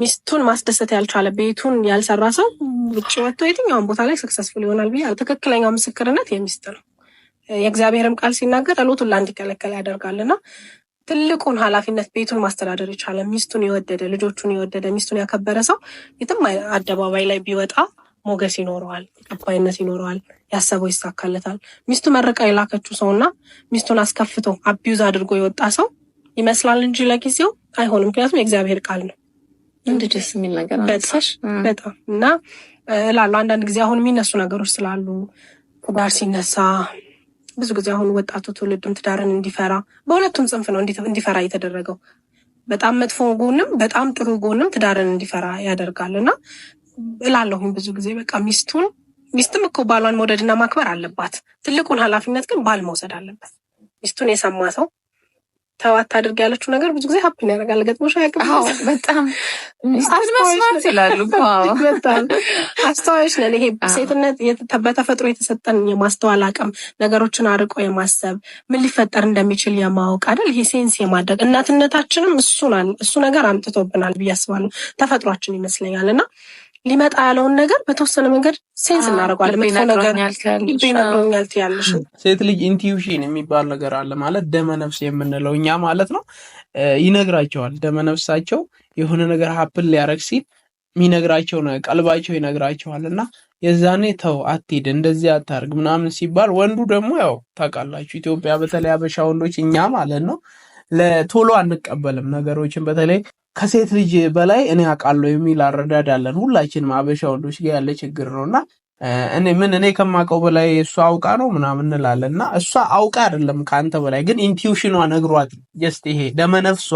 ሚስቱን ማስደሰት ያልቻለ ቤቱን ያልሰራ ሰው ውጭ ወጥቶ የትኛውን ቦታ ላይ ሰክሰስፉል ይሆናል ብዬ ትክክለኛው ምስክርነት የሚስት ነው። የእግዚአብሔርም ቃል ሲናገር ጸሎቱን እንዲከለከል ያደርጋልና ትልቁን ኃላፊነት ቤቱን ማስተዳደር የቻለ ሚስቱን የወደደ ልጆቹን የወደደ ሚስቱን ያከበረ ሰው የትም አደባባይ ላይ ቢወጣ ሞገስ ይኖረዋል፣ ተቀባይነት ይኖረዋል፣ ያሰበው ይሳካለታል። ሚስቱ መርቃ የላከችው ሰውና ሚስቱን አስከፍቶ አቢዩዝ አድርጎ የወጣ ሰው ይመስላል እንጂ ለጊዜው አይሆንም። ምክንያቱም የእግዚአብሔር ቃል ነው። እንዴ ደስ የሚል ነገር በጣም እና እላለሁ አንዳንድ ጊዜ አሁን የሚነሱ ነገሮች ስላሉ ትዳር ሲነሳ ብዙ ጊዜ አሁን ወጣቱ ትውልድም ትዳርን እንዲፈራ በሁለቱም ጽንፍ ነው እንዲፈራ እየተደረገው። በጣም መጥፎ ጎንም በጣም ጥሩ ጎንም ትዳርን እንዲፈራ ያደርጋልና እላለሁኝ ብዙ ጊዜ በቃ ሚስትም እኮ ባሏን መውደድና ማክበር አለባት። ትልቁን ኃላፊነት ግን ባል መውሰድ አለበት። ሚስቱን የሰማ ሰው ተዋት አድርግ ያለችው ነገር ብዙ ጊዜ ሀፕን ያደርጋል። ገጥሞሽ አያውቅም? በጣም መስማት ይላሉ። በጣም አስተዋዮች ነን። ይሄ ሴትነት በተፈጥሮ የተሰጠን የማስተዋል አቅም፣ ነገሮችን አርቆ የማሰብ ምን ሊፈጠር እንደሚችል የማወቅ አይደል? ይሄ ሴንስ የማድረግ እናትነታችንም እሱ ነገር አምጥቶብናል ብዬ አስባለሁ። ተፈጥሯችን ይመስለኛል እና ሊመጣ ያለውን ነገር በተወሰነ መንገድ ሴንስ እናደርገዋለን። መጥፎ ነገር ይነግሮኛል ትያለሽ። ሴት ልጅ ኢንቲዩሽን የሚባል ነገር አለ ማለት ደመነፍስ የምንለው እኛ ማለት ነው። ይነግራቸዋል። ደመነፍሳቸው የሆነ ነገር ሀፕን ሊያረግ ሲል የሚነግራቸው ነው፣ ቀልባቸው ይነግራቸዋል። እና የዛኔ ተው አትሄድ፣ እንደዚህ አታርግ ምናምን ሲባል ወንዱ ደግሞ ያው ታውቃላችሁ፣ ኢትዮጵያ በተለይ አበሻ ወንዶች እኛ ማለት ነው ለቶሎ አንቀበልም ነገሮችን። በተለይ ከሴት ልጅ በላይ እኔ አውቃለሁ የሚል አረዳድ አለን ሁላችንም አበሻ ወንዶች ጋር ያለ ችግር ነው። እና እኔ ከማውቀው በላይ እሷ አውቃ ነው ምናምን እንላለን። እና እሷ አውቃ አይደለም ከአንተ በላይ ግን ኢንቲዩሽኗ ነግሯት ጀስት ይሄ ደመነፍሷ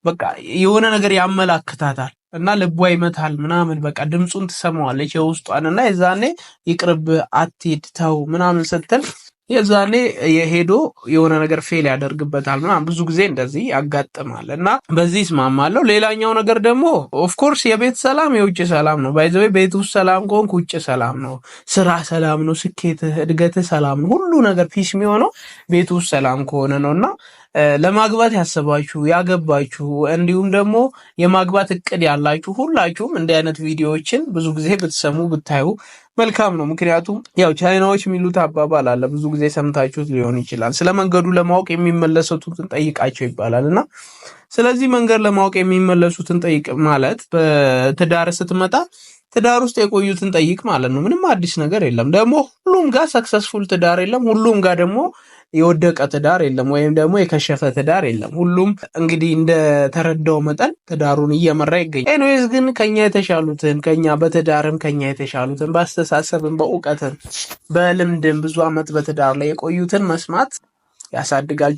በቃ የሆነ ነገር ያመላክታታል እና ልቧ ይመታል ምናምን በቃ ድምፁን ትሰማዋለች የውስጧን። እና የዛኔ ይቅርብ አትሂድ ተው ምናምን ስትል የዛኔ የሄዶ የሆነ ነገር ፌል ያደርግበታል ምናምን ብዙ ጊዜ እንደዚህ ያጋጥማል። እና በዚህ ይስማማለሁ። ሌላኛው ነገር ደግሞ ኦፍኮርስ የቤት ሰላም የውጭ ሰላም ነው። ባይዘዌ ቤት ውስጥ ሰላም ከሆንክ ውጭ ሰላም ነው፣ ስራ ሰላም ነው፣ ስኬትህ እድገትህ ሰላም ነው። ሁሉ ነገር ፒስ የሚሆነው ቤት ውስጥ ሰላም ከሆነ ነው። እና ለማግባት ያሰባችሁ ያገባችሁ፣ እንዲሁም ደግሞ የማግባት እቅድ ያላችሁ ሁላችሁም እንዲህ አይነት ቪዲዮዎችን ብዙ ጊዜ ብትሰሙ ብታዩ መልካም ነው። ምክንያቱም ያው ቻይናዎች የሚሉት አባባል አለ፣ ብዙ ጊዜ ሰምታችሁት ሊሆን ይችላል። ስለ መንገዱ ለማወቅ የሚመለሱትን ጠይቃቸው ይባላል። እና ስለዚህ መንገድ ለማወቅ የሚመለሱትን ጠይቅ ማለት በትዳር ስትመጣ ትዳር ውስጥ የቆዩትን ጠይቅ ማለት ነው። ምንም አዲስ ነገር የለም። ደግሞ ሁሉም ጋር ሰክሰስፉል ትዳር የለም። ሁሉም ጋር ደግሞ የወደቀ ትዳር የለም፣ ወይም ደግሞ የከሸፈ ትዳር የለም። ሁሉም እንግዲህ እንደተረዳው መጠን ትዳሩን እየመራ ይገኛል። ኤኒዌይስ ግን ከኛ የተሻሉትን ከኛ በትዳርም ከኛ የተሻሉትን በአስተሳሰብም በእውቀትም በልምድም ብዙ ዓመት በትዳር ላይ የቆዩትን መስማት ያሳድጋል።